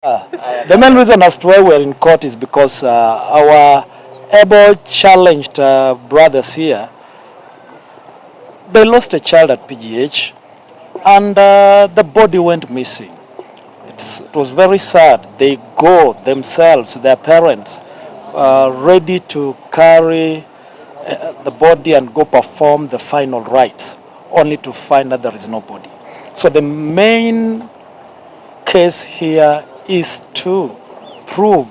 The main reason as to why we're in court is because our able challenged brothers here, they lost a child at PGH and the body went missing. It was very sad. They go themselves, their parents, ready to carry the body and go perform the final rites, only to find that there is no body. So the main case here is to prove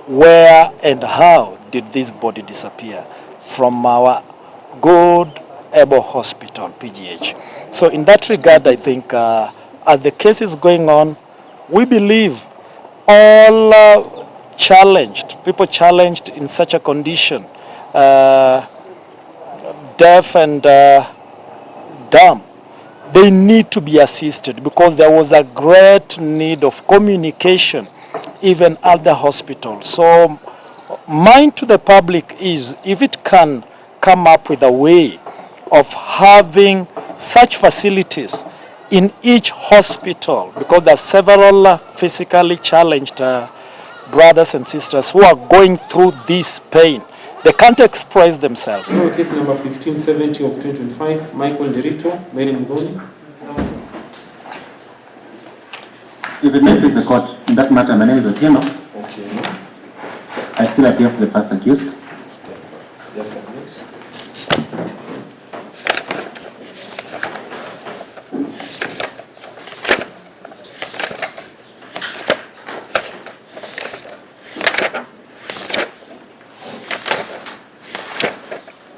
where and how did this body disappear from our good able hospital, PGH. So in that regard, I think as the case is going on, we believe all people challenged in such a condition, deaf and dumb, they need to be assisted because there was a great need of communication even at the hospital. So mine to the public is, if it can come up with a way of having such facilities in each hospital, because there are several physically challenged brothers and sisters who are going through this pain. They can't express themselves. Case number 1570 of 2025, Michael Derito, Mary Mugoni. If it may please the court, in that matter, my name is Otieno. Okay. I still appear for the first accused. Yes, sir, please.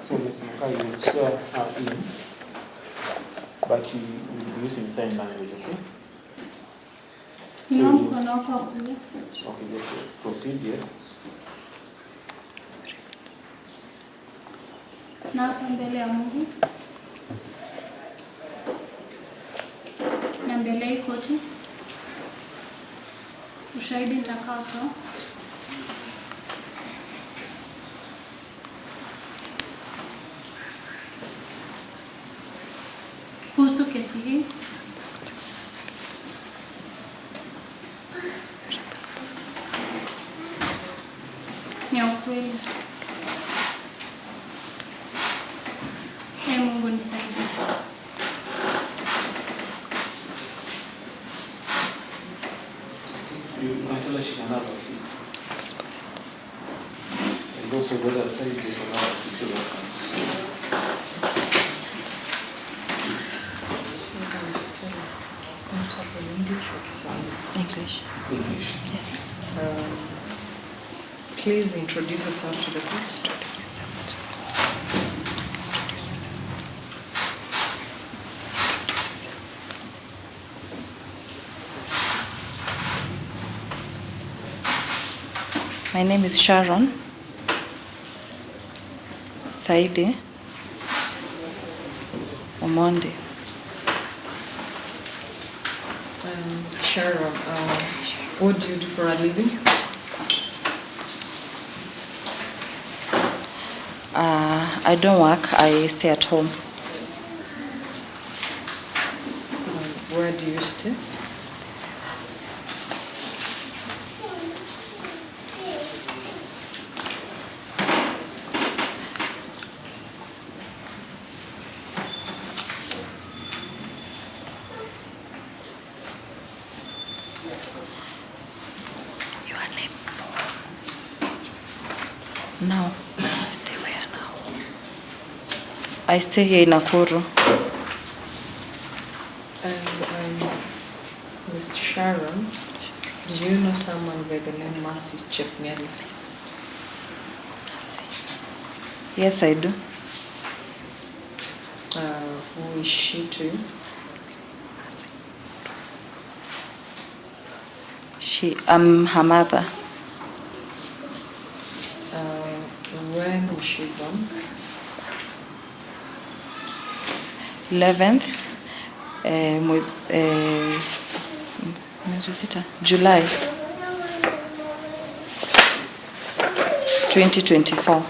So, Ms. Maka, you will swear her in, but you will be using sign language, okay? No, no copy. Okay, let's proceed, yes. Naapa mbele ya Mungu na mbele ya koti, ushahidi nitakaotoa kuhusu kesi hii ni ukweli. Mungu nisaidie. You can tell us she can have a seat. And also the other side, they can have a seat so they can see. English. English. Yes. Please introduce yourself to the court. My name is Sharon Saidi Omonde. Sharon, what do you do for a living? I don't work, I stay at home. Where do you stay? Now, stay where now? I stay here in Nakuru. And Miss Sharon, do you know someone by the name Mercy Chepnyali? Yes, I do. Who is she to you? I'm her mother. When was she born? 11th, July 2024.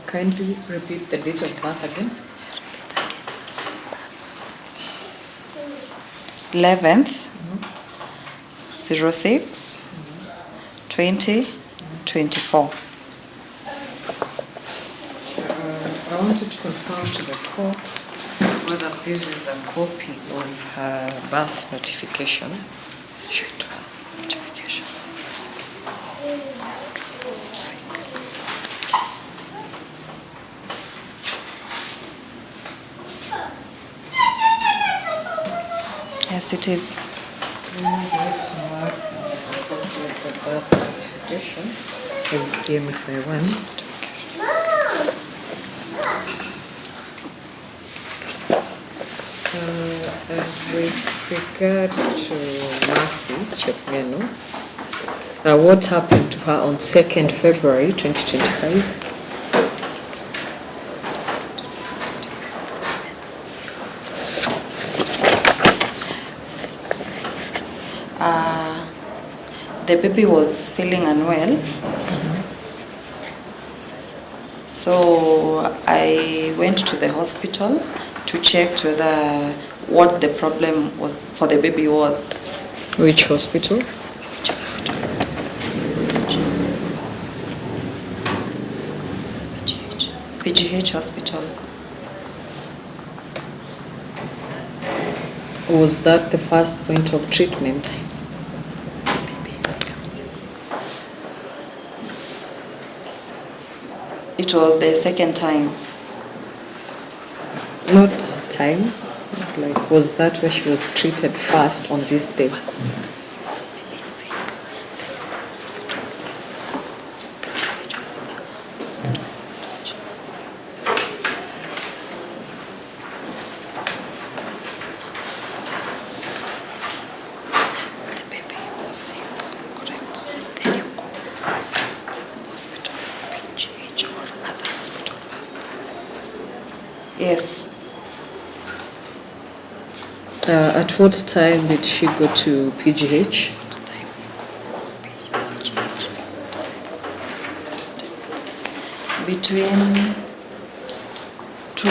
Kindly repeat the date of birth again. 11th, 06, 2024. I wanted to confirm to the court whether this is a copy of her birth notification. Show it to her. Notification. Yes, it is. The birth notification is PM51. And with regard to Mercy Chepngeno, what happened to her on 2nd February 2025? The baby was feeling unwell. So I went to the hospital to check whether what the problem was for the baby was. Which hospital? Which hospital? PGH hospital. Was that the first point of treatment? It was the second time. Not time? Like, was that where she was treated first on this day? Yes. At what time did she go to PGH? Between 2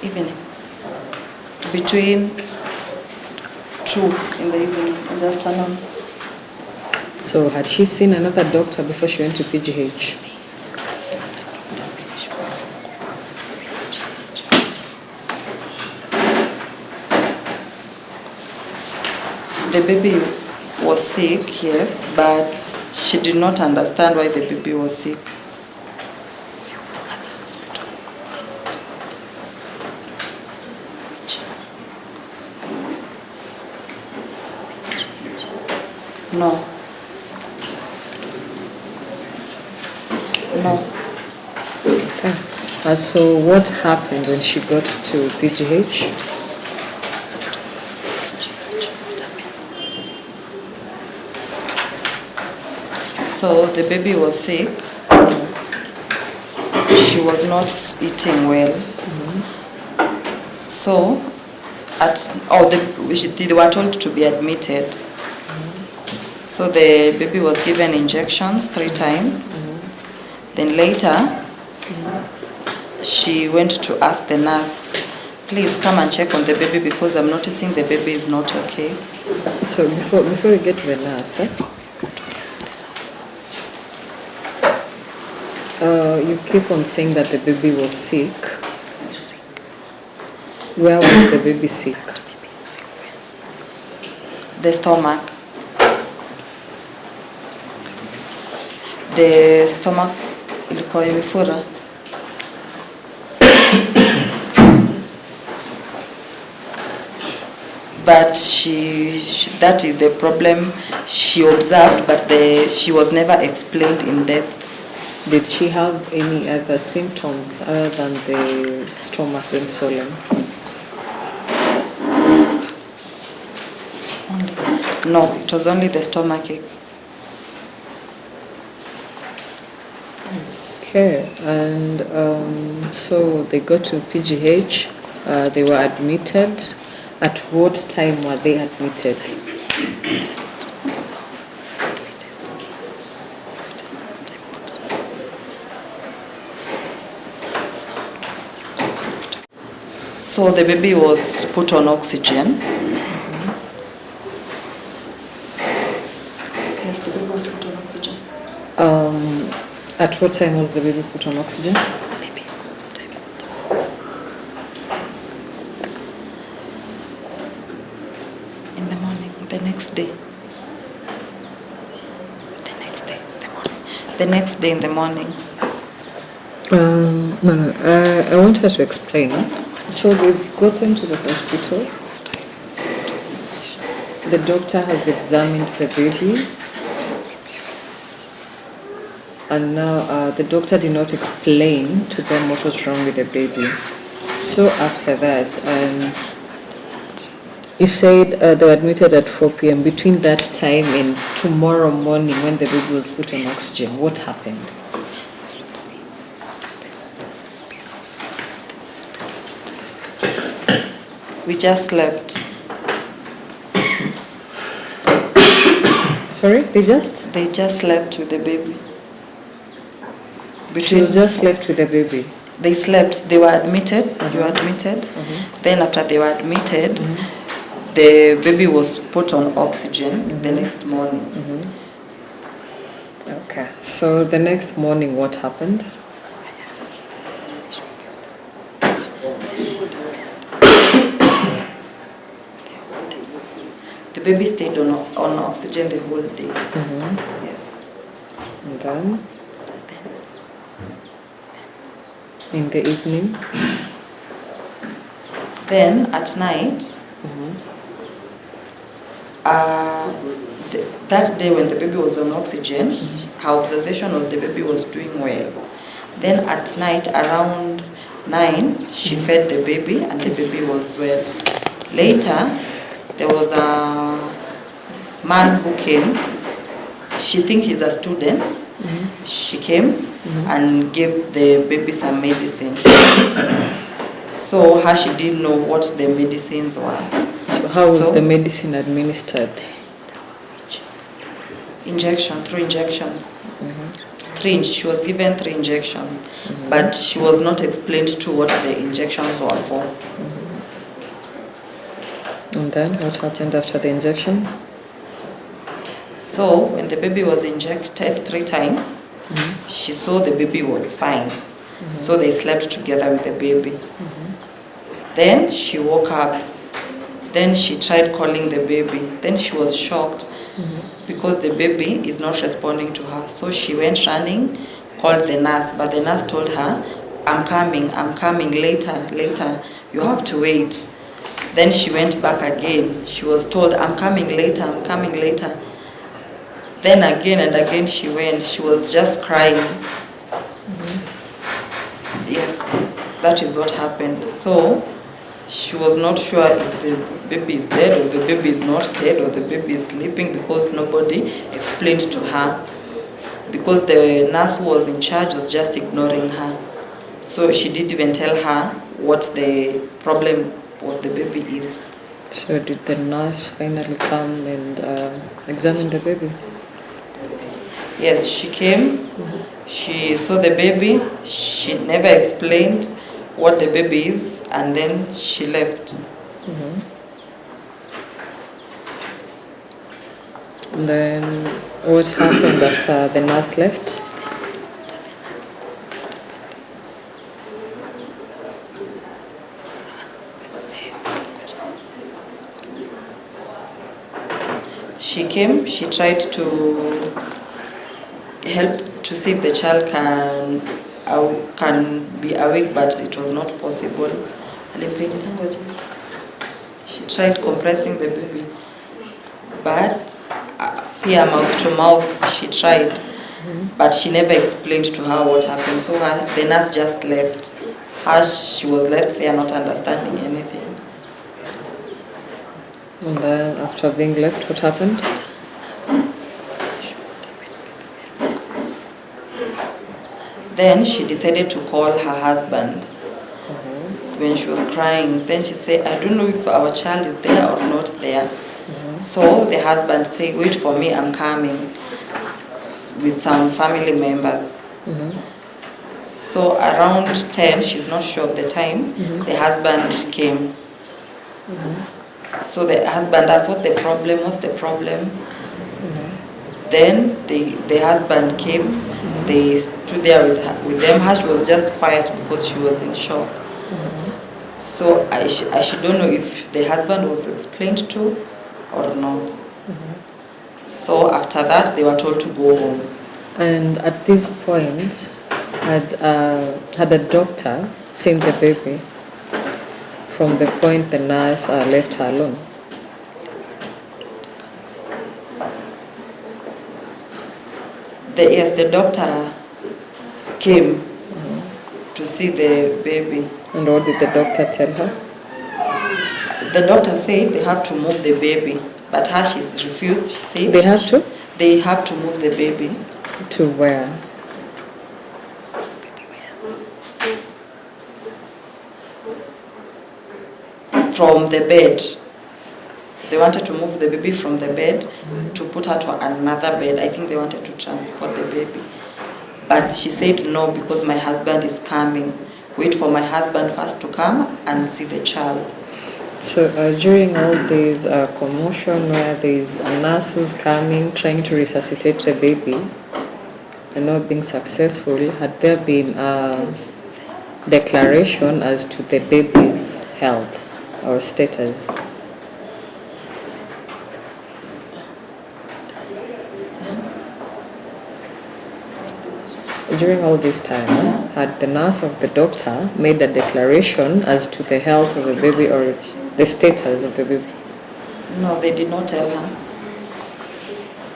evening. Between 2 in the evening, in the afternoon. So had she seen another doctor before she went to PGH? The baby was sick, yes, but she did not understand why the baby was sick. No. No. So what happened when she got to PGH? So the baby was sick. She was not eating well. So they were told to be admitted. So the baby was given injections 3 times. Then later, she went to ask the nurse, please come and check on the baby because I'm noticing the baby is not okay. So before we get to the nurse, you keep on saying that the baby was sick. Where was the baby sick? The stomach. The stomach ilikuwa imefura. But that is the problem she observed, but she was never explained in depth. Did she have any other symptoms other than the stomach being swollen? No, it was only the stomach ache. Okay, and so they got to PGH, they were admitted. At what time were they admitted? So the baby was put on oxygen. Yes, the baby was put on oxygen. At what time was the baby put on oxygen? Baby, what time? In the morning, the next day. The next day in the morning. No, I want her to explain. So they've gotten to the hospital. The doctor has examined the baby. And now the doctor did not explain to them what was wrong with the baby. So after that, you said they were admitted at 4 p.m. Between that time and tomorrow morning when the baby was put on oxygen, what happened? We just slept. Sorry, they just? They just slept with the baby. She was just left with the baby? They slept. They were admitted. You were admitted. Then after they were admitted, the baby was put on oxygen the next morning. Okay. So the next morning, what happened? The baby stayed on oxygen the whole day. Yes. And then? In the evening? Then at night, that day when the baby was on oxygen, her observation was the baby was doing well. Then at night around 9, she fed the baby and the baby was well. Later, there was a man who came. She thinks he's a student. She came and gave the baby some medicine. So she didn't know what the medicines were. So how was the medicine administered? Through injections. She was given 3 injections, but she was not explained to what the injections were for. And then what happened after the injection? So when the baby was injected 3 times, she saw the baby was fine. So they slept together with the baby. Then she woke up. Then she tried calling the baby. Then she was shocked because the baby is not responding to her. So she went running, called the nurse, but the nurse told her, I'm coming later, you have to wait. Then she went back again. She was told, I'm coming later. Then again and again she went. She was just crying. Yes, that is what happened. So she was not sure if the baby is dead or the baby is not dead or the baby is sleeping because nobody explained to her. Because the nurse who was in charge was just ignoring her. So she didn't even tell her what the problem of the baby is. So did the nurse finally come and examine the baby? Yes, she came. She saw the baby. She never explained what the baby is, and then she left. Then what happened after the nurse left? She came. She tried to help to see if the child can be awake, but it was not possible. She tried compressing the baby, but here mouth to mouth she tried, but she never explained to her what happened. So the nurse just left. She was left there not understanding anything. And then after being left, what happened? Then she decided to call her husband. When she was crying, then she said, I don't know if our child is there or not there. So the husband said, wait for me, I'm coming, with some family members. So around 10, she's not sure of the time, the husband came. So the husband asked, what's the problem? Then the husband came, they stood there with them. She was just quiet because she was in shock. So I don't know if the husband was explained to or not. So after that, they were told to go home. And at this point, had a doctor seen the baby from the point the nurse left her alone? Yes, the doctor came to see the baby. And what did the doctor tell her? The doctor said they have to move the baby, but her she refused. She said They have to? They have to move the baby. To where? From the bed. They wanted to move the baby from the bed to put her to another bed. I think they wanted to transport the baby. But she said no, because my husband is coming. Wait for my husband first to come and see the child. So during all this commotion where there is a nurse who's coming, trying to resuscitate the baby and not being successful, had there been a declaration as to the baby's health or status? During all this time, had the nurse or the doctor made a declaration as to the health of the baby or the status of the baby? No, they did not tell her.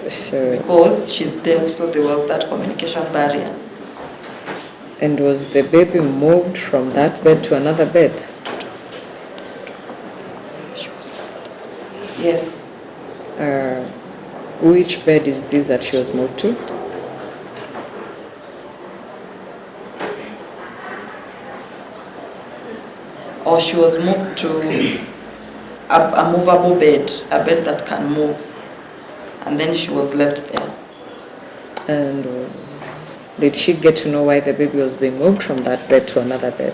So, Because she's deaf, so there was that communication barrier. and was the baby moved from that bed to another bed? Yes. Which bed is this that she was moved to? Or she was moved to a movable bed, a bed that can move. And then she was left there. And did she get to know why the baby was being moved from that bed to another bed?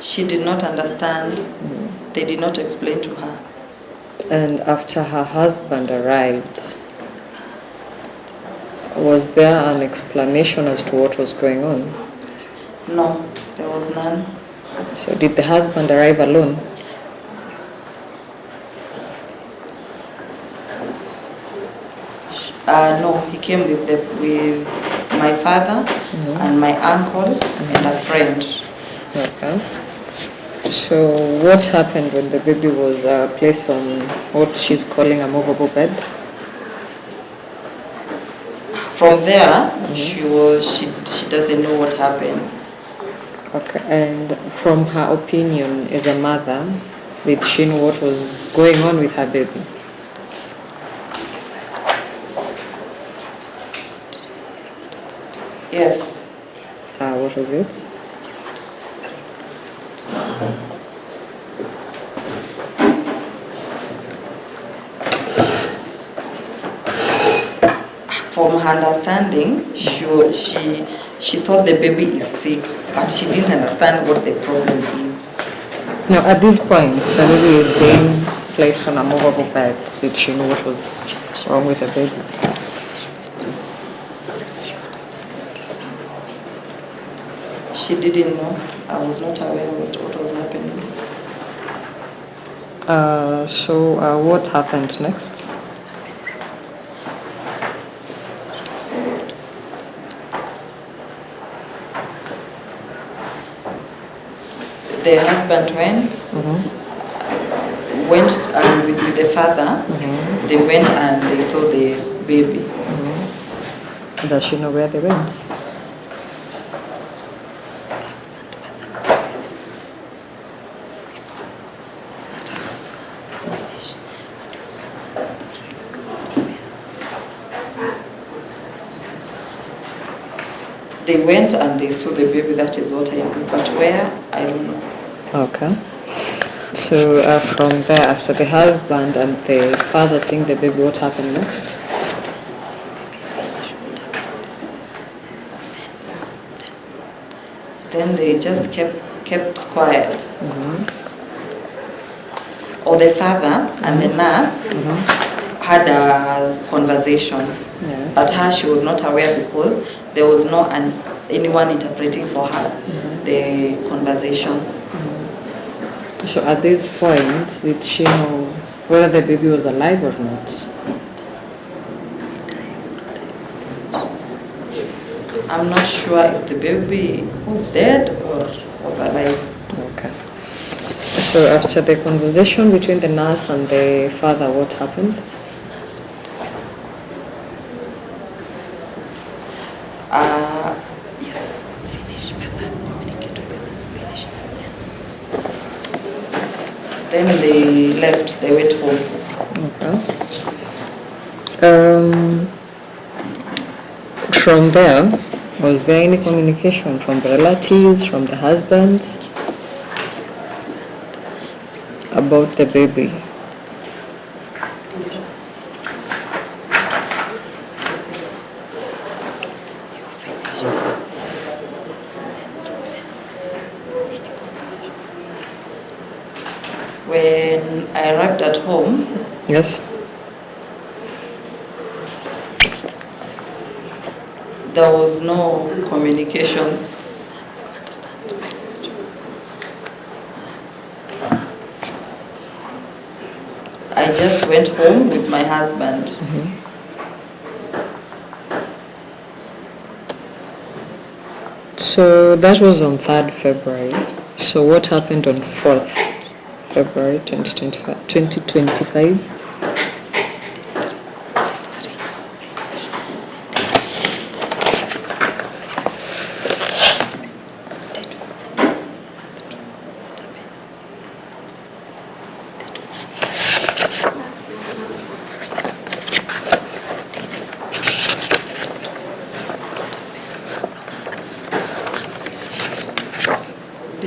She did not understand. They did not explain to her. And after her husband arrived, was there an explanation as to what was going on? No, there was none. So did the husband arrive alone? No, he came with my father and my uncle and a friend. Okay. So what happened when the baby was placed on what she's calling a movable bed? From there, she doesn't know what happened. Okay, and from her opinion as a mother, did she know what was going on with her baby? Yes. What was it? From her understanding, she thought the baby is sick, but she didn't understand what the problem is. No, at this point, the baby is being placed on a movable bed. Did she know what was wrong with the baby? She didn't know. I was not aware of what was happening. So what happened next? The husband went with the father. They went and they saw the baby. Does she know where they went? They went and they saw the baby, that is what I know. But where, I don't know. Okay. So from there, after the husband and the father seeing the baby, what happened next? Then they just kept quiet. Or the father and the nurse had a conversation. Yes. But her, she was not aware because there was no anyone interpreting for her the conversation. So at this point, did she know whether the baby was alive or not? I'm not sure if the baby was dead or was alive. Okay. So after the conversation between the nurse and the father, what happened? Yes, finish, father. Communicate with the nurse, finish. Then they left, they went home. Okay. From there, was there any communication from the relatives, from the husband about the baby? When I arrived at home, Yes. there was no communication. I just went home with my husband. So that was on 3rd February. So what happened on 4th February 2025?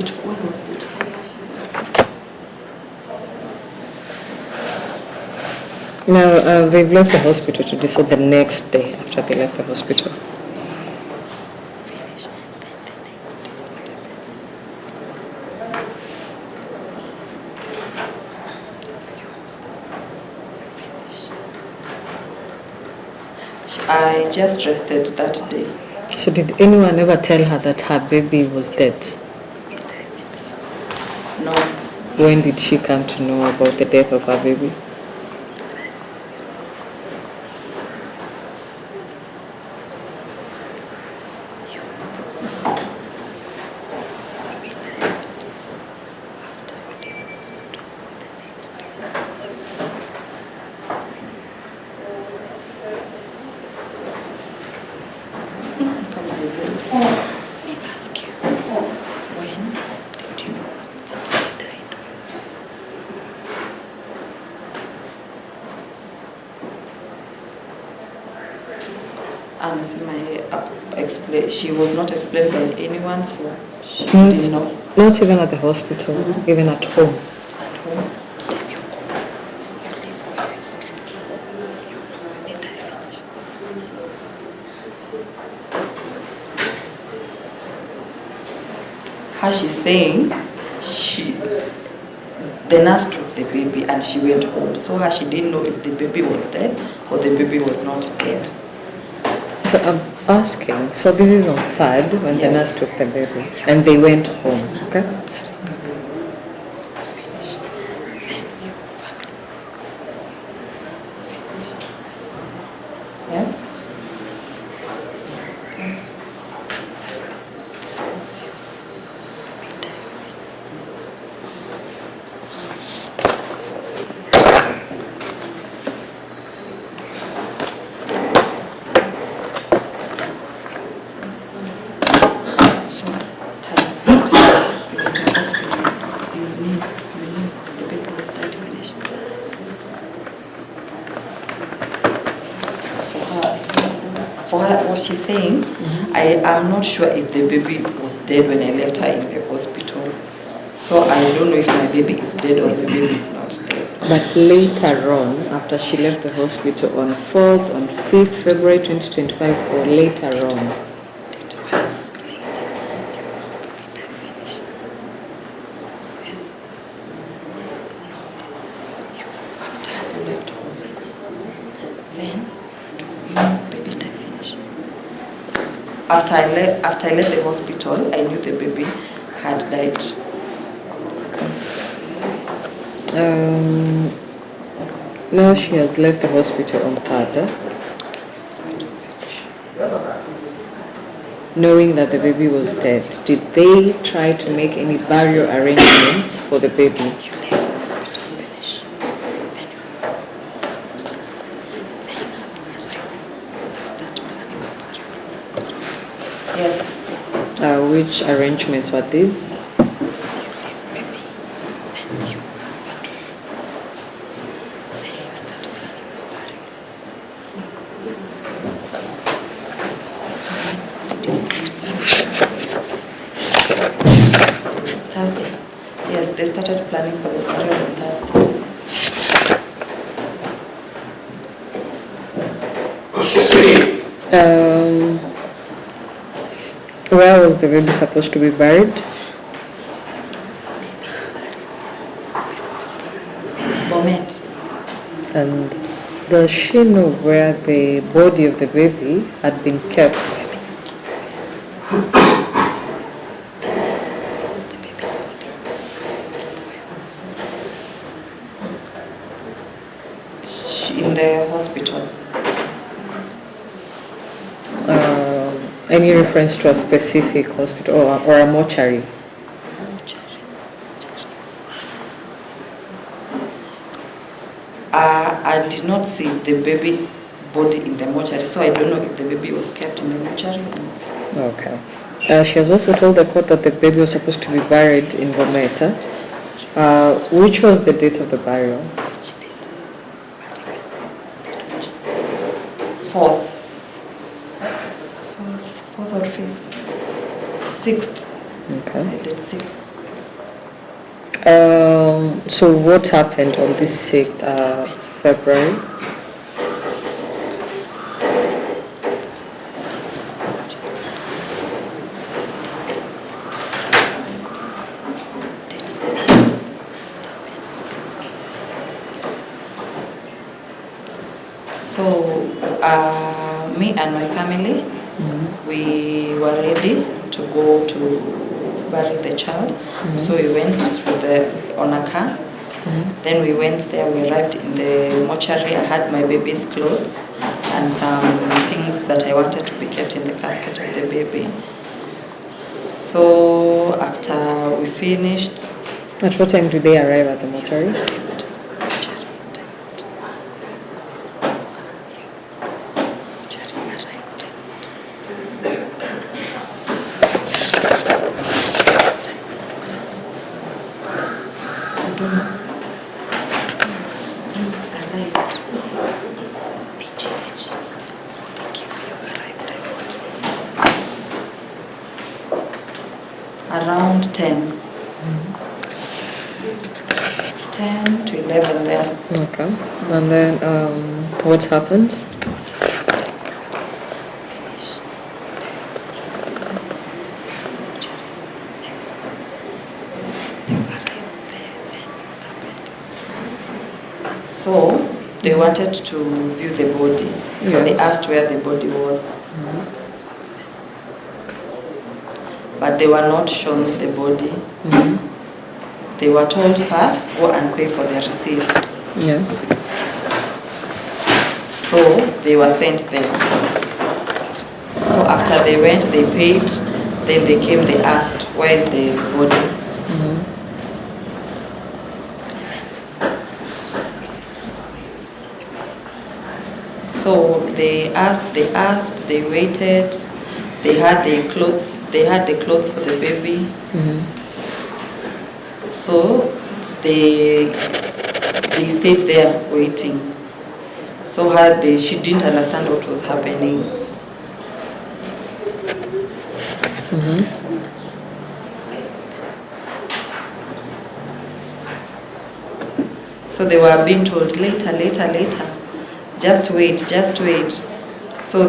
When was it? Now, they've left the hospital today, so the next day after they left the hospital. I just rested that day. So did anyone ever tell her that her baby was dead? No, When did she come to know about the death of her baby? let me ask you, when did you know that he died? She was not explained by anyone, so she didn't know. Not even at the hospital, even at home. At home, you go, you live where you true. You know when they die finish. How she's saying, the nurse took the baby and she went home. So how she didn't know if the baby was dead or the baby was not dead. So I'm asking, so this is on 3rd when the Yes. nurse took the baby and they went home, okay? Finish. Then you family. Finish. Yes? Yes. So you be there when so time you in the hospital, you knew the baby was dead finish. For her, what she's saying, I am not sure if the baby was dead when I left her in the hospital. So I don't know if my baby is dead or the baby is not dead. But later on, after she left the hospital on 4th, on 5th February 2025, or later on, Then, baby died finish. After I left the hospital, I knew the baby had died. Now she has left the hospital on Thursday, knowing that the baby was dead. Did they try to make any burial arrangements for the baby? Yes. Which arrangements were these? Thursday. Yes, they started planning for the burial on Thursday. Where was the baby supposed to be buried? Bomet. And does she know where the body of the baby had been kept? In the hospital. Any reference to a specific hospital or a mortuary? I did not see the baby body in the mortuary, so I don't know if the baby was kept in the mortuary or not. Okay. She has also told the court that the baby was supposed to be buried in Bometa. Which was the date of the burial? 4th or 5th? 6th. Okay. I did 6th. So what happened on this 6th February? So me and my family, we were ready to go to bury the child. So we went on a car. Then we went there, we arrived in the mortuary. I had my baby's clothes and some things that I wanted to be kept in the casket of the baby. So after we finished... At what time did they arrive at the mortuary? PGH. Around 10. 10 to 11 there. Okay. And then what happens? So they wanted to view the body. Yes. They asked where the body was. But they were not shown the body. They were told first, go and pay for the receipts. Yes. So they were sent there. So after they went, they paid, then they came, they asked, where is the body? So they asked, they waited, they had the clothes for the baby. So they stayed there waiting. So she didn't understand what was happening. So they were being told later. Just wait. So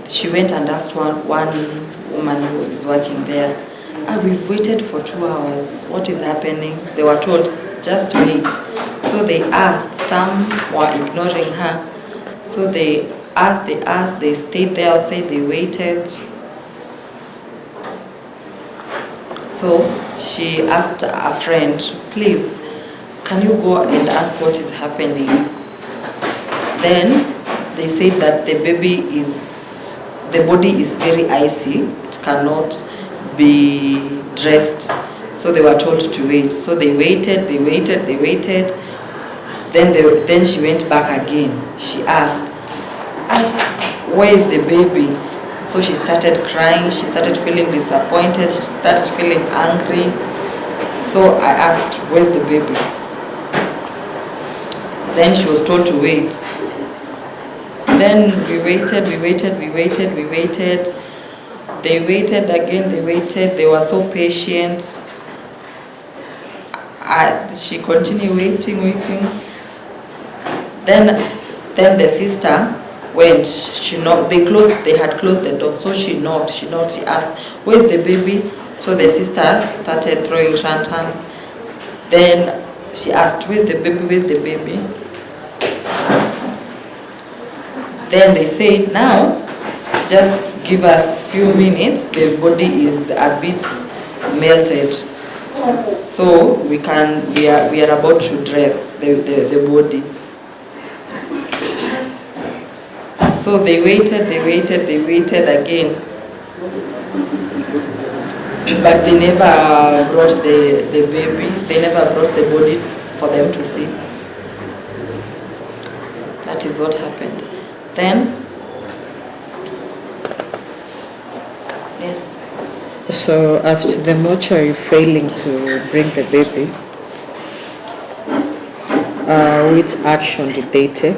she went and asked one woman who is working there, we've waited for 2 hours. What is happening? They were told, just wait. So they asked, some were ignoring her. So they asked, they stayed there outside, they waited. So she asked a friend, please, can you go and ask what is happening? Then they said that the body is very icy, it cannot be dressed. So they were told to wait. So they waited. Then she went back again. She asked, where is the baby? So she started crying, she started feeling disappointed, she started feeling angry. So I asked, where's the baby? Then she was told to wait. Then we waited. They waited again, they were so patient. She continued waiting. Then the sister went, they had closed the door, so she knocked, she asked, where's the baby? So the sister started throwing tantrums. Then she asked, where's the baby? Then they said, now, just give us few minutes, the body is a bit melted. So we are about to dress the body. So they waited again. But they never brought the baby, they never brought the body for them to see. That is what happened. Then, yes. So after the mortuary failing to bring the baby, which action did they take?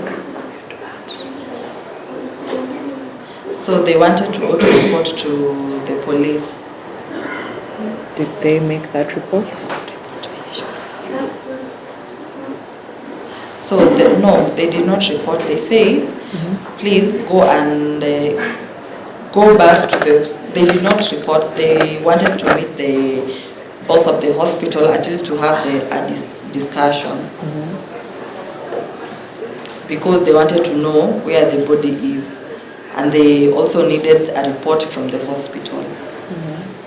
So they wanted to go to report to the police. Did they make that report? So no, they did not report. They said, please go and go back to they did not report. They wanted to meet the boss of the hospital at least to have a discussion. Because they wanted to know where the body is. And they also needed a report from the hospital.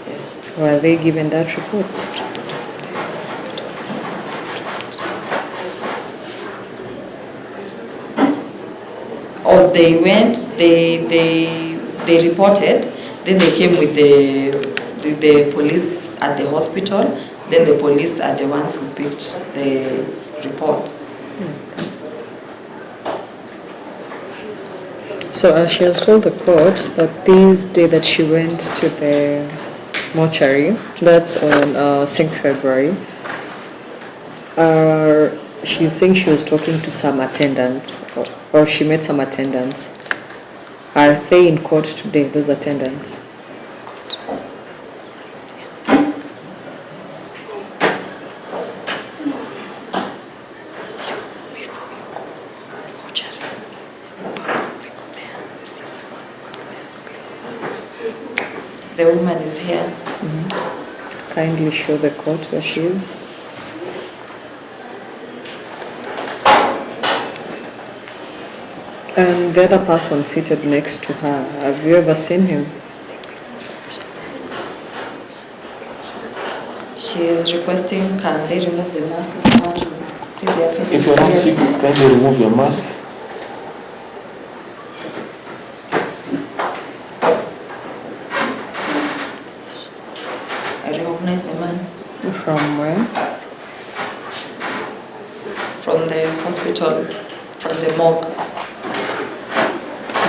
Yes. Were they given that report? Or they went, they reported, then they came with the police at the hospital, then the police are the ones who picked the reports. So she has told the court that this day that she went to the mortuary, that's on 6th February, she's saying she was talking to some attendants, or she met some attendants. Are they in court today, those attendants? The woman is here. Kindly show the court where she is. And the other person seated next to her, have you ever seen him? She is requesting, can they remove the mask? I want to see their faces. If you're not sick, kindly remove your mask. I recognize the man. From where? From the hospital, from the morgue.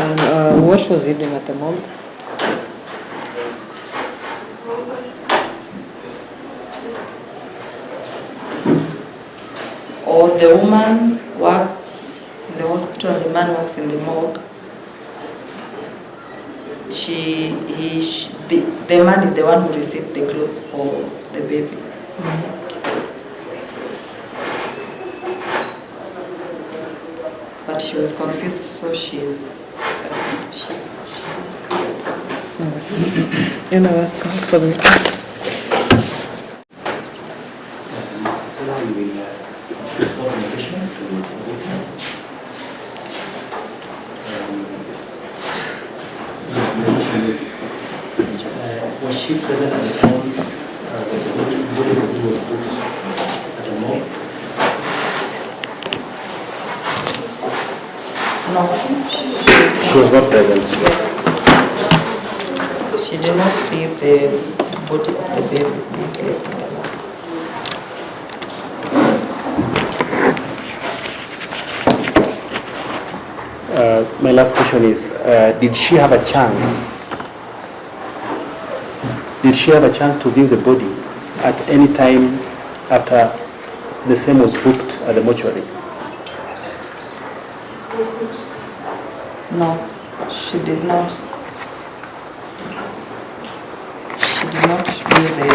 And what was he doing at the morgue? Or the woman works in the hospital, the man works in the morgue. The man is the one who received the clothes for the baby. But she was confused, so she's You know, that's all for the witness. Still, we will report the patient to the witness. question is, was she present at the time the body was put at the morgue? No, She was not present. yes. She did not see the body of the baby being placed in the morgue. My last question is, did she have a chance? Did she have a chance to view the body at any time after the same was booked at the mortuary? No, she did not. She did not view the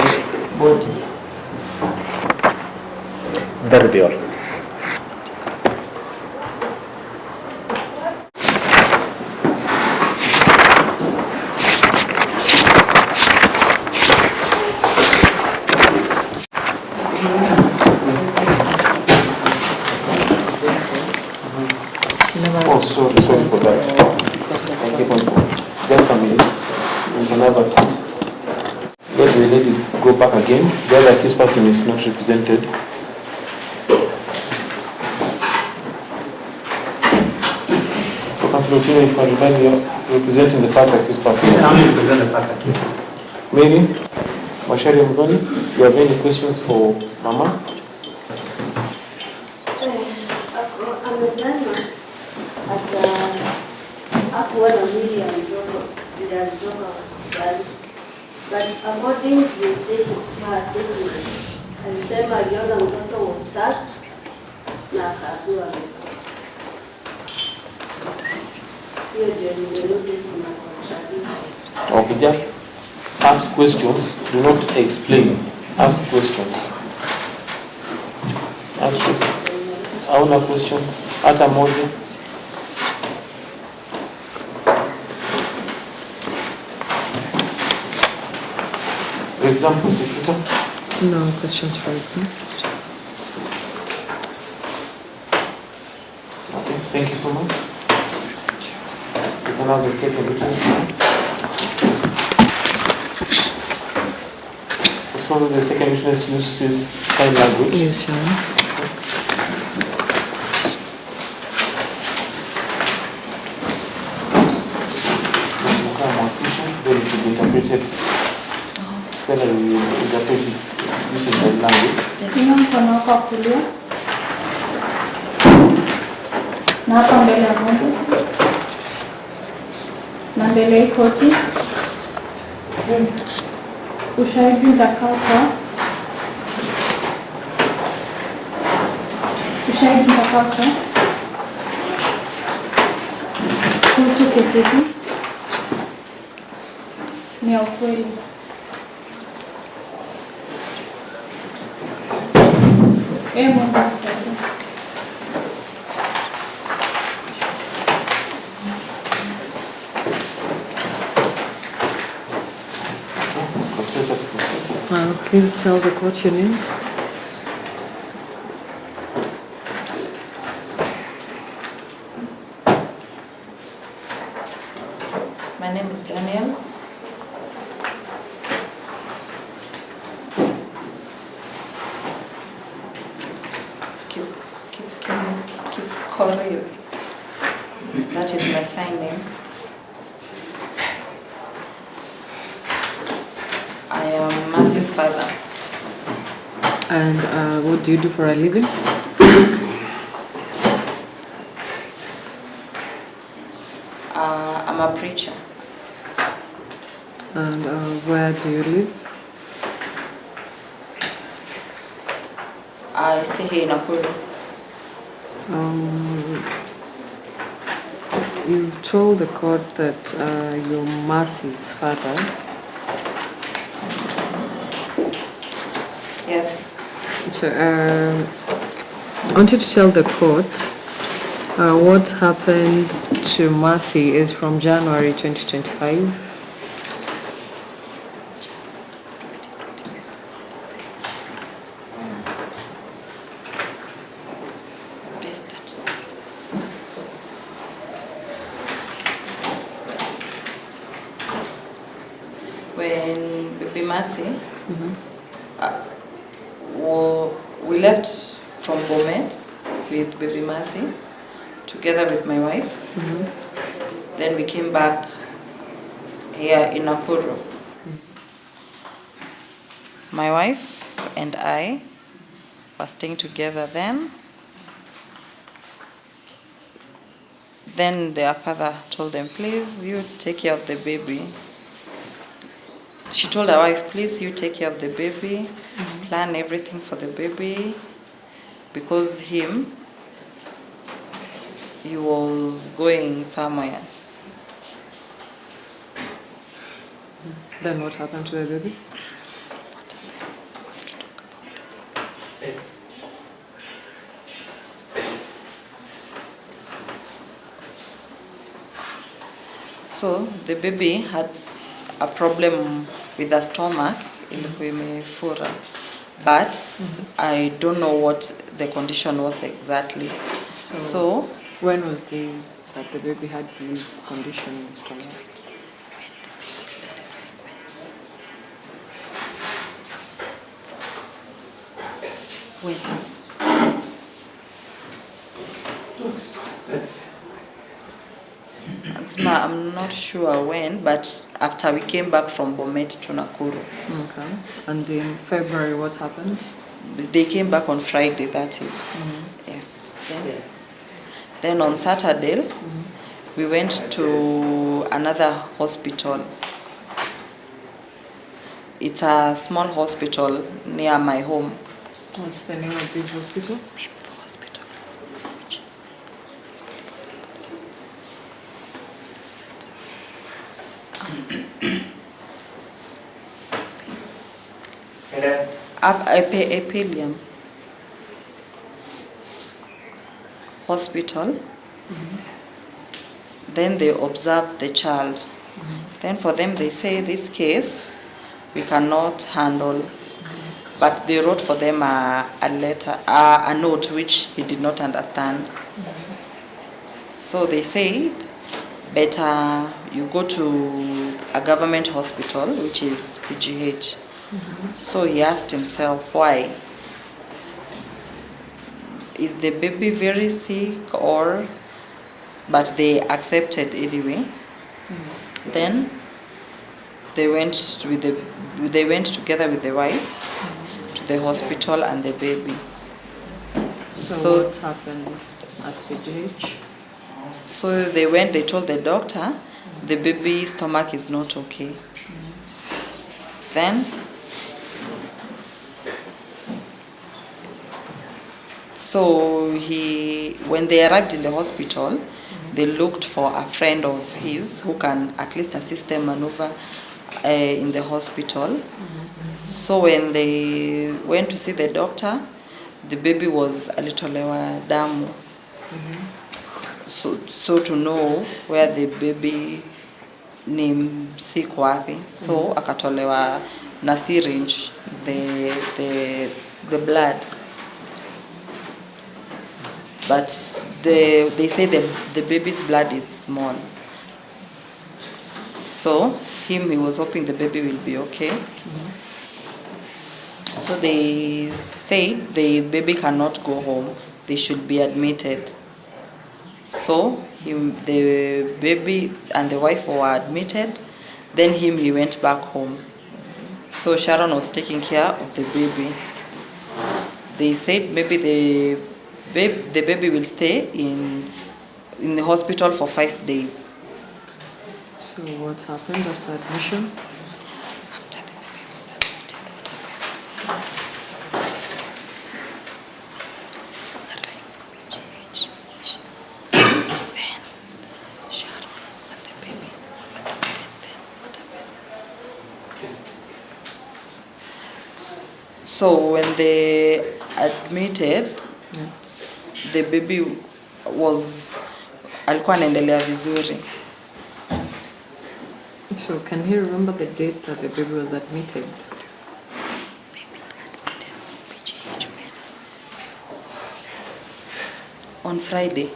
body. That will be all. Oh, sorry for that. I keep on going. Just a minute. We can have a seat. Let the lady go back again. The other accused person is not represented. So, Councillor Otieno, if I remind you, representing the first accused person. I only represent the first accused. Mary, Mashari Mdoni, you have any questions for Mama? Amesema hakuwa na mwili ya mtoto bila alitoka hospitali, but according to the her statement, alisema aliona mtoto was stuck na akaambiwa hiyo ndio nimenotice kuna contradiction. Okay, just ask questions, do not explain. Ask questions. Ask questions. Hauna question hata moja? For example, Secretary. No questions for example. Okay, thank you so much. We can have the second witness now. Let's go to the second witness, use his sign language. Yes, Your Honor. Then it will be interpreted. Then we will interpret it using sign language. Inua mkono wako wa kulia na hapa mbele ya Mungu na mbele ya koti. Ushahidi utakaotoa kuhusu kesi hii ni ya ukweli. Mungu akusaidie. Please tell the court your names. My name is Daniel. Keep Corey. That is my sign name. I am Mercy's father. And what do you do for a living? I'm a preacher. And where do you live? I stay here in Nakuru. You told the court that you're Mercy's father. Yes. So I wanted to tell the court what happened to Mercy is from January 2025. Mercy, we left from Bomet with baby Mercy together with my wife. Then we came back here in Nakuru. My wife and I were staying together then. Then their father told them, please, you take care of the baby. She told her wife, please, you take care of the baby, plan everything for the baby, because he was going somewhere. Then what happened to the baby? So the baby had a problem with the stomach, ilikuwa imefura, but I don't know what the condition was exactly. So when was this that the baby had this condition in the stomach? I'm not sure when, but after we came back from Bomet to Nakuru. Okay. And in February, what happened? They came back on Friday, that is. Yes. Then on Saturday, we went to another hospital. It's a small hospital near my home. What's the name of this hospital? Epilium hospital. Then they observed the child. Then for them they say this case we cannot handle, but they wrote for them a letter, a note which he did not understand. So they said better you go to a government hospital, which is PGH. So he asked himself, why? Is the baby very sick or? But they accepted anyway. Then they went together with the wife to the hospital and the baby. So what happened at PGH? So they told the doctor the baby's stomach is not okay. Then so when they arrived in the hospital, they looked for a friend of his who can at least assist them maneuver in the hospital. So when they went to see the doctor, the baby was a little damu. So to know where the baby ni sick wapi, so akatolewa na syringe the blood. But they say the baby's blood is small. So he was hoping the baby will be okay. So they said the baby cannot go home. They should be admitted. So the baby and the wife were admitted. Then he went back home. So Sharon was taking care of the baby. They said maybe the baby will stay in the hospital for 5 days. So what happened after admission? After the baby was admitted, what happened? Arrived from PGH, then Sharon and the baby was admitted. Then what happened? So when they admitted, the baby alikuwa anaendelea vizuri. So can you remember the date that the baby was admitted? Baby admitted PGH on Friday.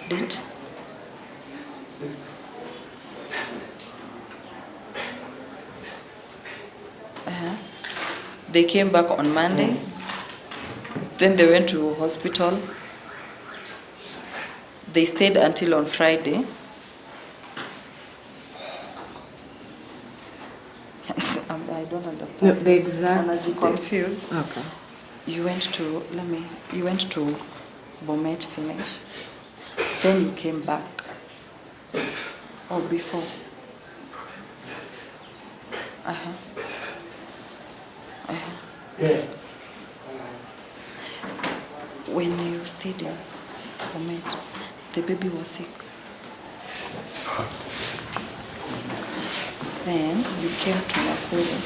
Date? They came back on Monday. Then they went to hospital. They stayed until on Friday. I don't understand. No, the exact I'm date. confused. Okay. You went to Bomet finish. Then you came back. Or before. When you stayed in Bomet, the baby was sick. Then you came to Nakuru.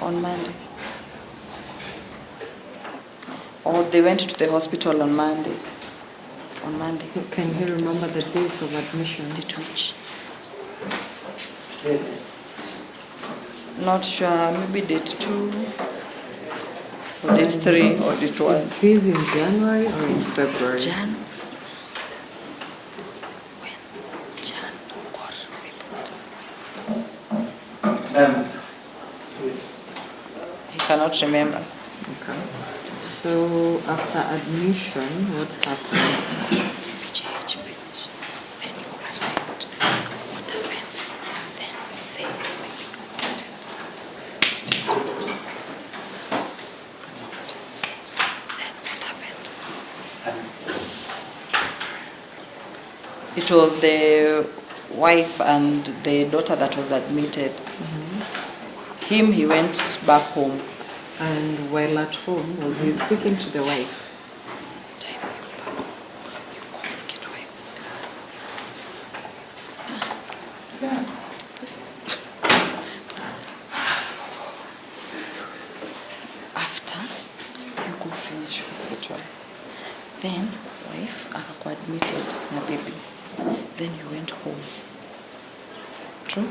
On Monday. Or they went to the hospital on Monday. On Monday. Can you remember the date of admission? Date which? Not sure, maybe date 2, or date 3, or date 1. Is this in January or in February? Jan? When? Jan or February? He cannot remember. Okay. So after admission, what happened? PGH finished. Then you arrived. What happened? Then say maybe you wanted. Then what happened? It was the wife and the daughter that was admitted. Him, he went back home. And while at home, was he speaking to the wife? After you go finish hospital, then wife akakuwa admitted na baby, then you went home. True?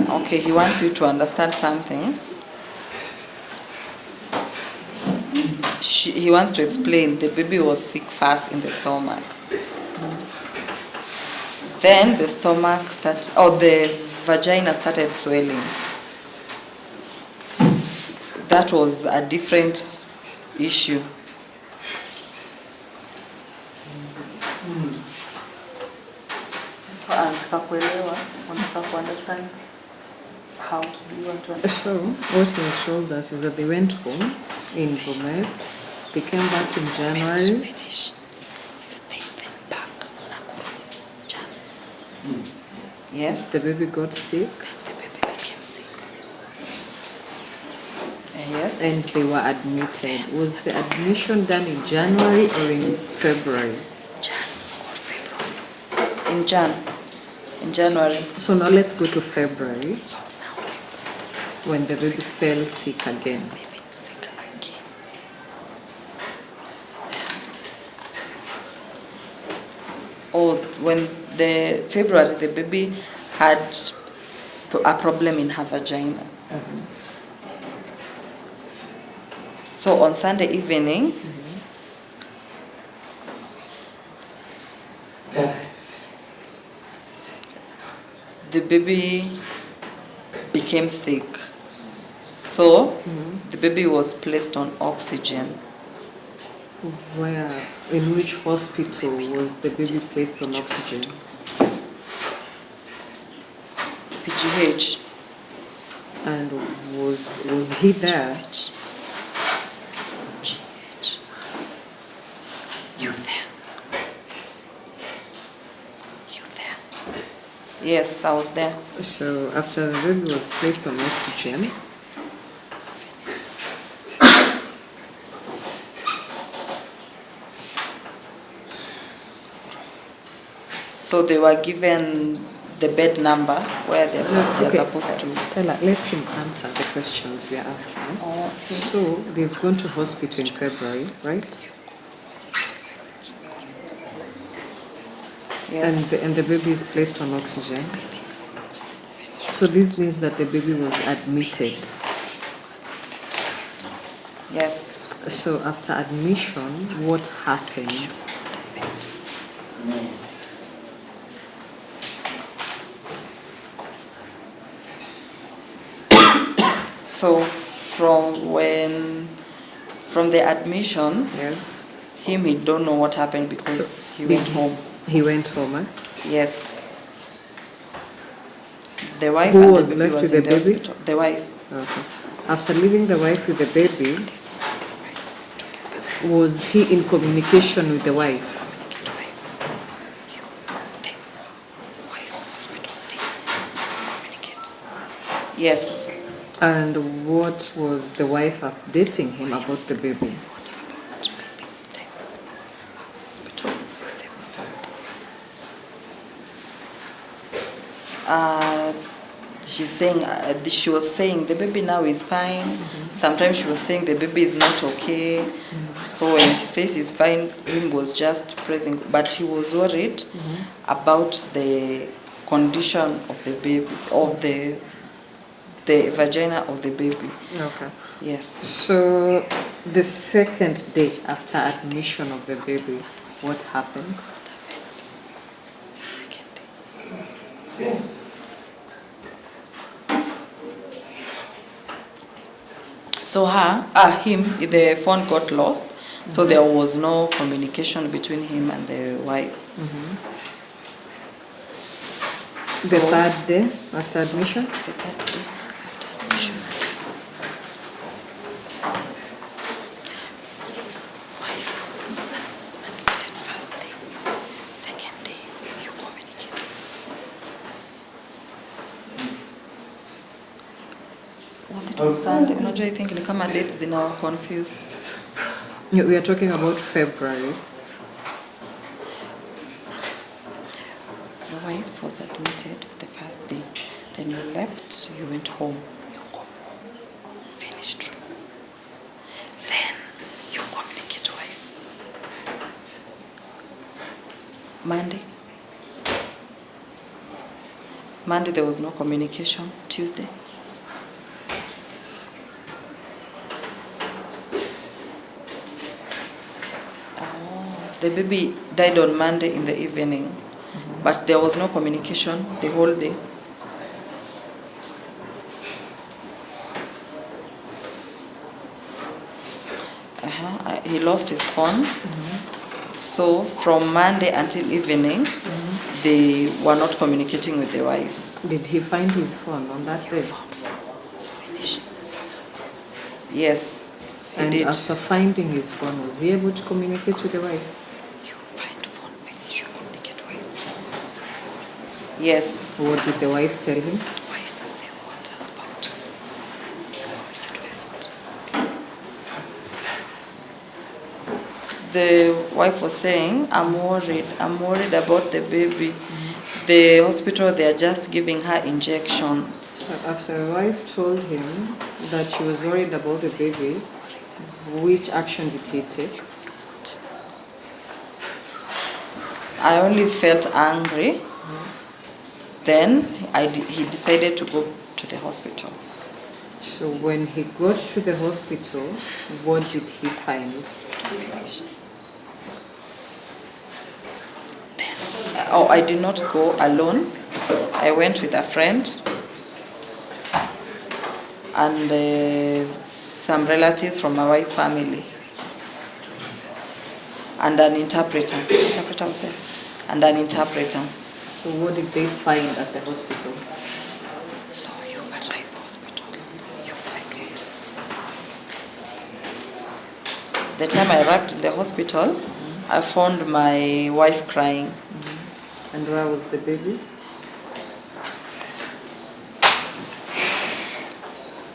Okay, he wants you to understand something. He wants to explain the baby was sick first in the stomach. Then the stomach the vagina started swelling. That was a different issue. So, unataka understand how do you want to understand? So what he has told us is that they went home in Bomet. They came back in January. Finish. You stay then back Nakuru. Jan. Yes. The baby got sick. The baby became sick. Yes. And they were admitted. Was the admission done in January or in February? Jan or February. In January. So now let's go to February. So now when the baby fell sick again. baby sick again. Or when the February the baby had a problem in her vagina. So on Sunday evening, the baby became sick. So the baby was placed on oxygen. Where, in which hospital was the baby placed on oxygen? PGH. And was he there? PGH. You there? You there? Yes, I was there. So after the baby was placed on oxygen, so they were given the bed number where they're supposed to. Stella, let him answer the questions we are asking. So they've gone to hospital in February, right? Yes. And the baby is placed on oxygen. So this means that the baby was admitted. Yes. So after admission, what happened? So from the admission, Yes. he don't know what happened because he went home. He went home, eh? Yes. The wife Who and was the baby left was with in the the baby? hospital. The wife. Okay. After leaving the wife with the baby, was he in communication with the wife? Yes. And what was the wife updating him about the baby? She's saying, she was saying the baby now is fine. Sometimes she was saying the baby is not okay. So when she says he's fine, him was just praising, but he was worried about the condition of the baby, of the vagina of the baby. Okay. Yes. So the second day after admission of the baby, what happened? So him, the phone got lost, so there was no communication between him and the wife. The third day after admission? The third day after admission. Wife, admitted first day, second day, you communicate. Was it on Sunday? Unajua, I think ni kama dates zinawa confused. We are talking about February. Your wife was admitted the first day. Then you left, you went home. You go home, finished. Then you communicate wife. Monday there was no communication. Tuesday. The baby died on Monday in the evening, but there was no communication the whole day. He lost his phone. So from Monday until evening, they were not communicating with the wife. Did he find his phone on that day? Finish. Yes, he And did. after finding his phone, was he able to communicate with the wife? You find phone, finish, you communicate wife. Yes. What did the wife tell him? Wife say what about? Communicate wife what? The wife was saying, I'm worried about the baby. The hospital, they are just giving her injection. So after the wife told him that she was worried about the baby, which action did he take? I only felt angry. Then he decided to go to the hospital. So when he got to the hospital, what did he find? I did not go alone. I went with a friend and some relatives from my wife's family and an interpreter. Interpreter was there. And an interpreter. So what did they find at the hospital? So you arrive hospital, you find it. The time I arrived in the hospital, I found my wife crying. And where was the baby?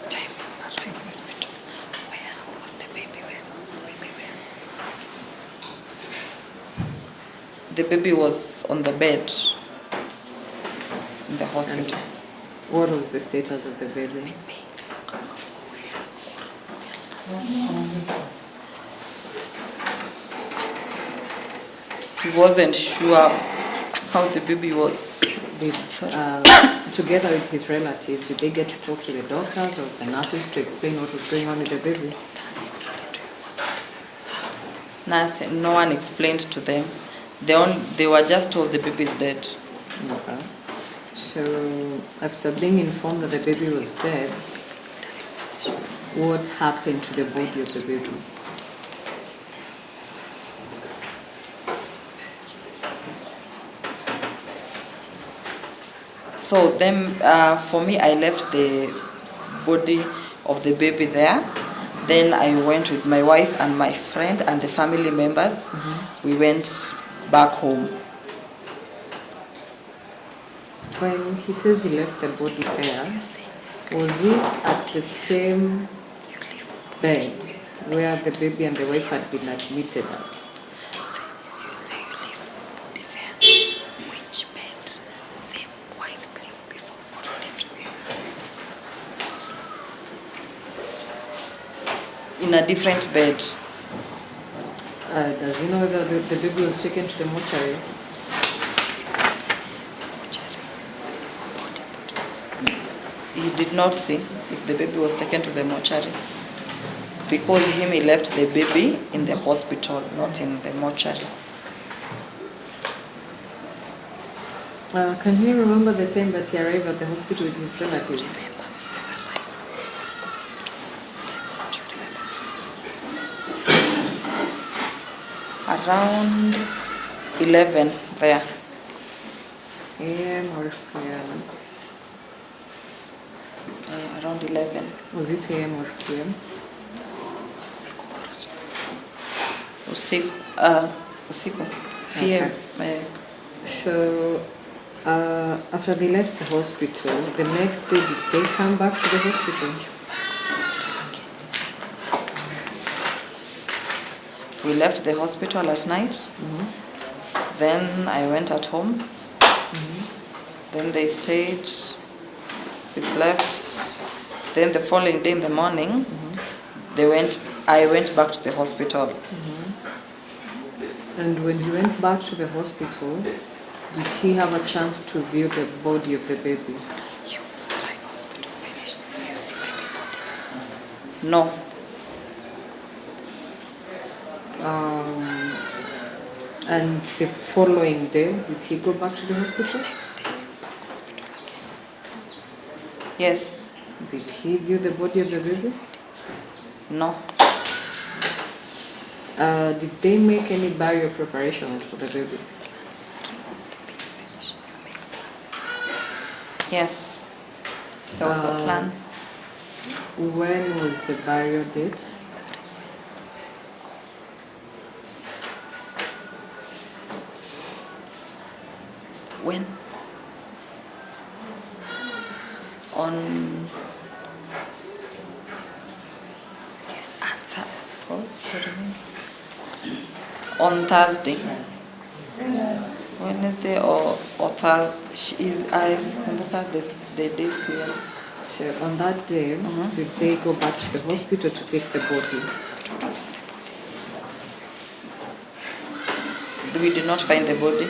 Time I arrived hospital. Where was the baby? Where? The baby was on the bed in the hospital. What was the status of the baby? He wasn't sure how the baby was. Did, together with his relatives, did they get to talk to the doctors or the nurses to explain what was going on with the baby? Nothing. No one explained to them. They were just told the baby is dead. Okay. So after being informed that the baby was dead, what happened to the body of the baby? So then, for me, I left the body of the baby there. Then I went with my wife and my friend and the family members. We went back home. When he says he left the body there, was it at the same bed where the baby and the wife had been admitted at? In a different bed. Does he know whether the baby was taken to the mortuary? He did not see if the baby was taken to the mortuary. Because he left the baby in the hospital, not in the mortuary. Can he remember the time that he arrived at the hospital with his relatives? Around 11 there. AM or PM? Around 11. Was it AM or PM? Usiku. PM. So, after they left the hospital, the next day did they come back to the hospital? We left the hospital at night. Then I went at home. Then they stayed. We slept. Then the following day in the morning, I went back to the hospital. And when he went back to the hospital, did he have a chance to view the body of the baby? No. And the following day, did he go back to the hospital? Yes. Did he view the body of the baby? No. Did they make any burial preparations for the baby? Yes. There was a plan. When was the burial date? When? On Thursday. Wednesday or Thursday. I remember the date here. So on that day, did they go back to the hospital to pick the body? We did not find the body.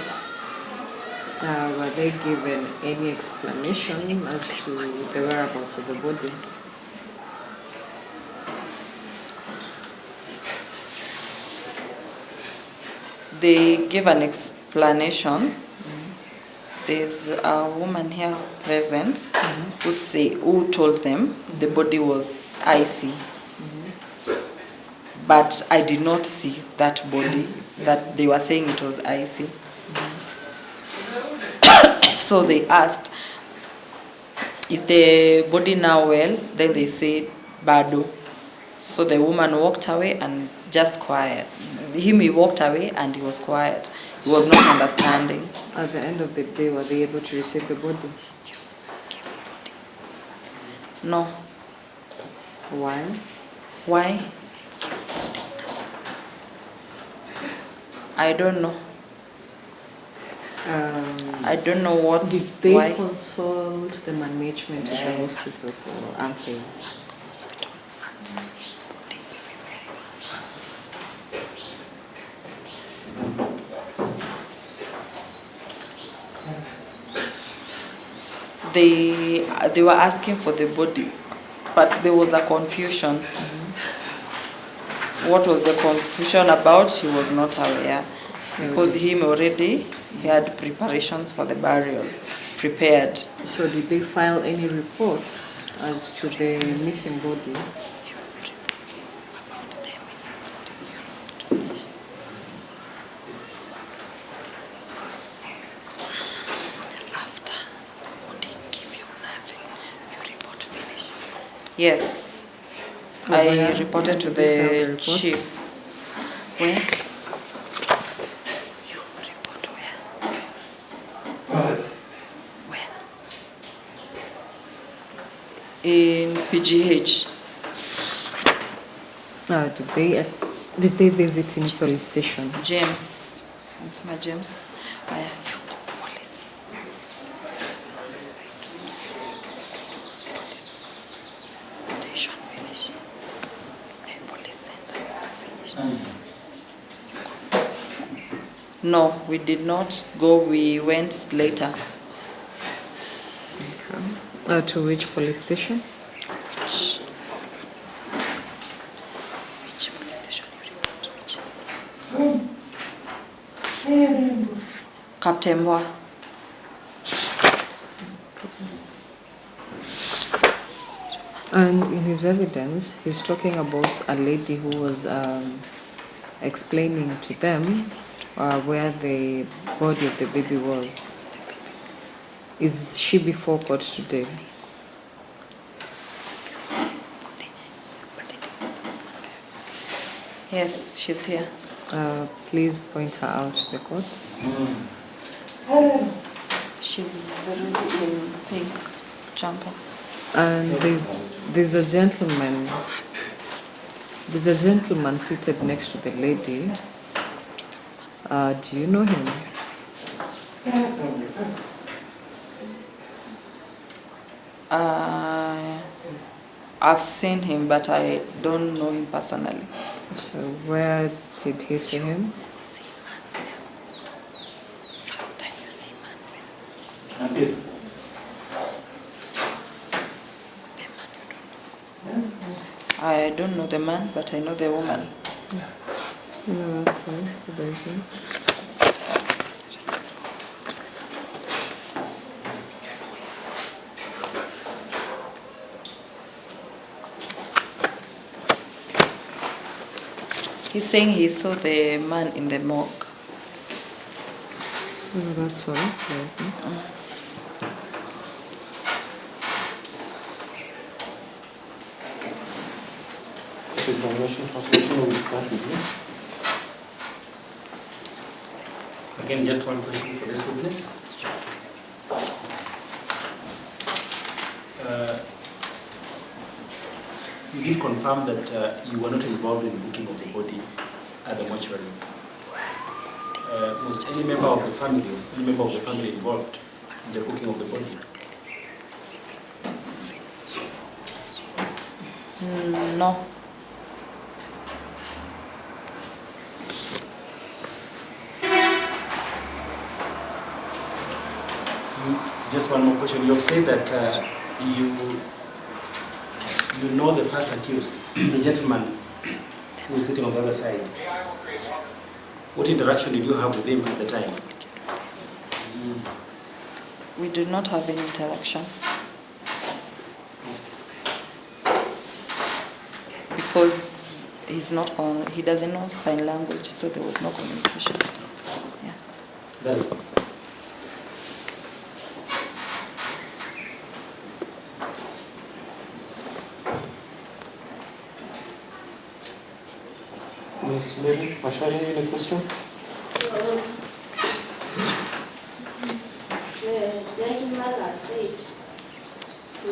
Were they given any explanation as to the whereabouts of the body? They gave an explanation. There's a woman here present who told them the body was icy. But I did not see that body, that they were saying it was icy. So they asked, is the body now well? Then they said, bado. So the woman walked away and just quiet. He walked away and he was quiet. He was not understanding. At the end of the day, were they able to receive the body? No. Why? Why? I don't know. I don't know what. Did they why. consult the management of the hospital for answers? They were asking for the body, but there was a confusion. What was the confusion about? He was not aware. because him already he had preparations for the burial prepared. So did they file any reports as to the missing body? Yes, I reported to the chief. Where? You report where? Where? In PGH. Did they visit in police station? James. It's my James. Police. Station finish. Police center finish. No, we did not go. We went later. To which police station? Which police station you report? Which? Captain Mwa. And in his evidence, he's talking about a lady who was explaining to them where the body of the baby was. Is she before court today? Yes, she's here. Please point her out to the court. She's the lady in pink jumper. And there's a gentleman. There's a gentleman seated next to the lady. Do you know him? I've seen him, but I don't know him personally. So where did he see him? First time you see Manuel. And it. The man you don't know. I don't know the man, but I know the woman. No, that's fine. He's saying he saw the man in the morgue. No, that's all. Examination translation will start with you. Again, just one question for this witness. You did confirm that you were not involved in the booking of the body at the mortuary. Was any member of the family involved in the booking of the body? No. Just one more question. You have said that you know the first accused, the gentleman who is sitting on the other side. What interaction did you have with him at the time? We did not have any interaction. Because he doesn't know sign language, so there was no communication. Yeah. That is. Ms. Mary Mashari, any question? So, the gentleman has said to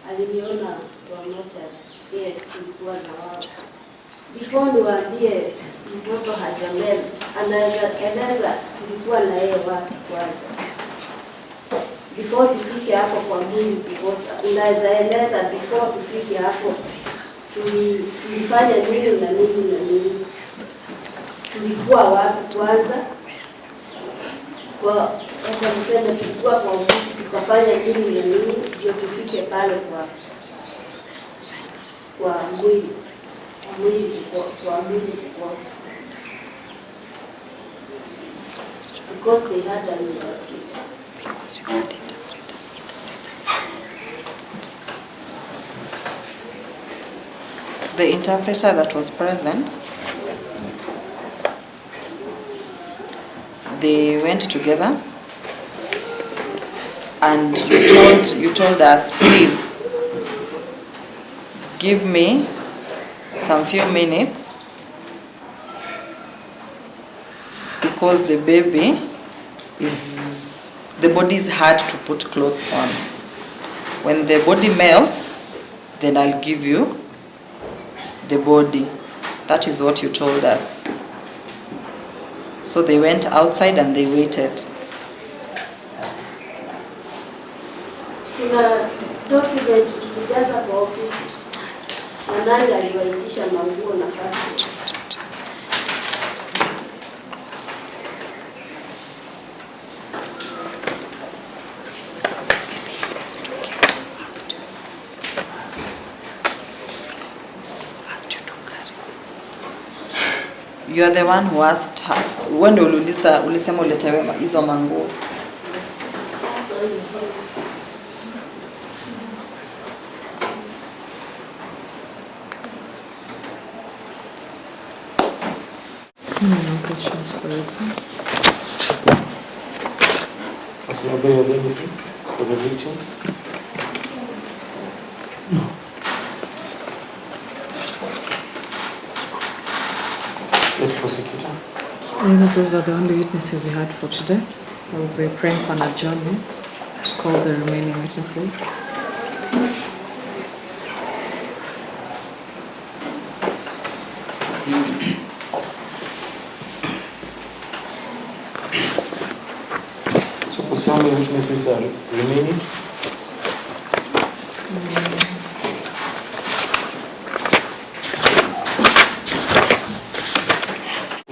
aliniona pamoja, yes, tulikuwa na wao. Before niwaambie mtoto hajamel, anaweza tulikuwa na yeye wapi kwanza. Before tufike hapo kwa mwili, because unaweza eleza before tufike hapo tulifanya nini na nini na nini, tulikuwa wapi kwanza, kwa hata kusema tulikuwa kwa ofisi tukafanya nini na nini ndio tufike pale kwa mwili kukosa. because they had an interpreter. Because you had interpreter. The interpreter that was present, they went together, and you told us, please give me some few minutes because the body is hard to put clothes on. When the body melts, then I'll give you the body. That is what you told us. So they went outside and they waited. Kuna document tulijaza kwa ofisi. Manani aliwaitisha manguo na pasi. You are the one who asked her. Wewe ndio ulisema uletewe hizo manguo. No questions for it. Asulab, are you available for the victim? Yes, prosecutor. Those are the only witnesses we had for today. I will be praying for an adjournment to call the remaining witnesses. So how many witnesses are remaining?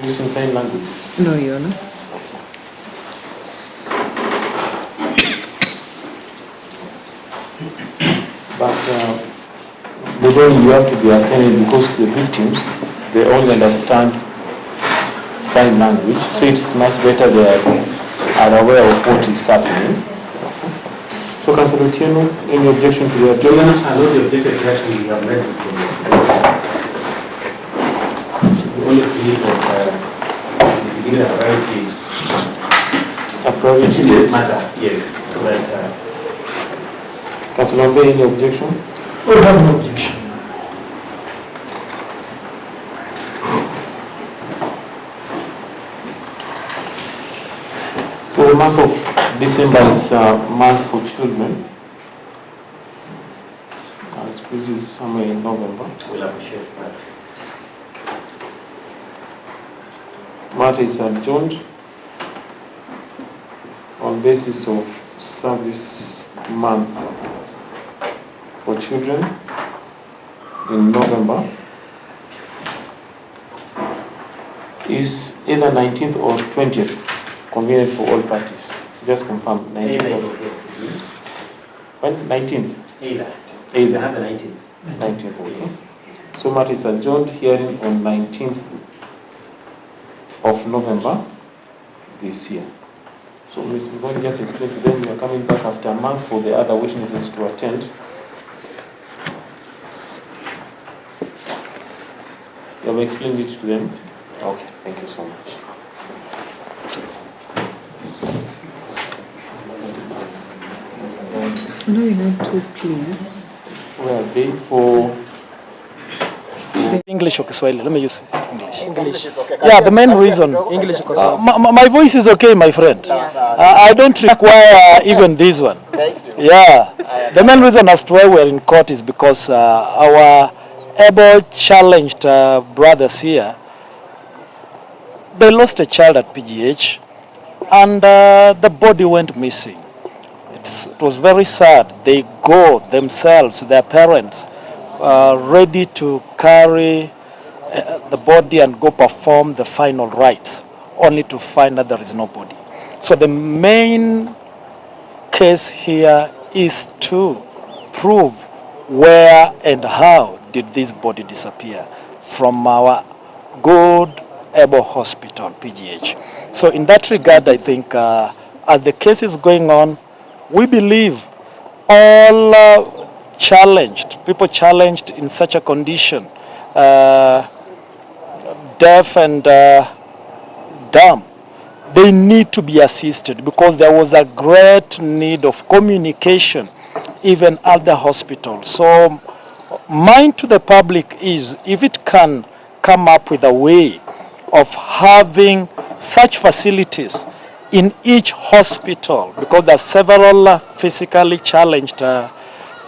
Using sign language? No, Your Honor. But although you have to be attentive because the victims, they only understand sign language, so it is much better they are aware of what is happening. So, Councillor Otieno, any objection to the adjournment? I know the objective that we have read the only belief of beginning a priority. A priority In this date? matter, yes. So that Councillor Mbe, any objection? we have no objection. So the month of December is a month for children. It's busy somewhere in November. We'll appreciate that. Matter is adjourned on basis of service month for children in November is either 19th or 20th, convenient for all parties. Just confirm 19th. Either is okay. When? 19th? Either. Either. I have the 19th. 19th, okay. So matter is adjourned, hearing on 19th of November this year. So Ms. Mvoni just explained to them we are coming back after a month for the other witnesses to attend. You have explained it to them? Okay, thank you so much. No, you have two, please. Where are they for? English or Kiswahili? Let me use English. Yeah, the main reason. English. My voice is okay, my friend. I don't require even this one. Yeah. The main reason as to why we're in court is because our able challenged brothers here, they lost a child at PGH and the body went missing. It was very sad. They go themselves, their parents, ready to carry the body and go perform the final rites, only to find that there is no body. So the main case here is to prove where and how did this body disappear from our good able hospital, PGH. So in that regard, I think as the case is going on, we believe all people challenged in such a condition, deaf and dumb, they need to be assisted because there was a great need of communication even at the hospital. So mine to the public is, if it can come up with a way of having such facilities in each hospital, because there are several physically challenged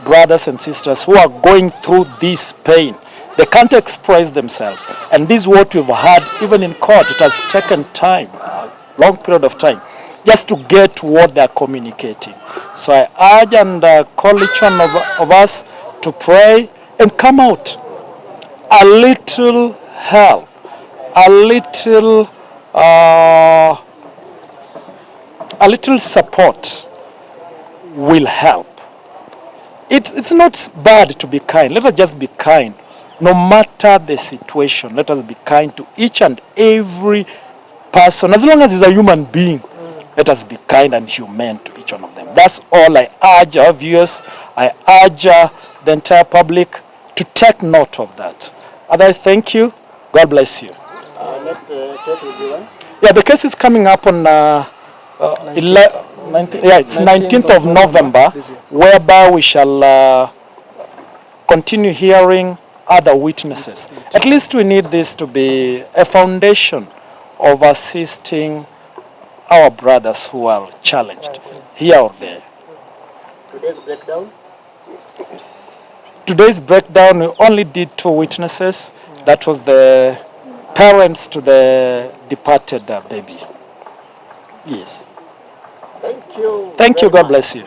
brothers and sisters who are going through this pain. They can't express themselves. And this is what we've had even in court. It has taken time, a long period of time, just to get what they're communicating. So I urge and call each one of us to pray and come out. A little help, a little support will help. It's not bad to be kind. Let us just be kind. No matter the situation, let us be kind to each and every person. As long as he's a human being, let us be kind and humane to each one of them. That's all I urge our viewers. I urge the entire public to take note of that. Otherwise, thank you. God bless you. Next case will be when? Yeah, the case is coming up on it's 19th of November, whereby we shall continue hearing other witnesses. At least we need this to be a foundation of assisting our brothers who are challenged here or there. Today's breakdown? Today's breakdown, we only did 2 witnesses. That was the parents to the departed baby. Yes. Thank you. Thank you. God bless you.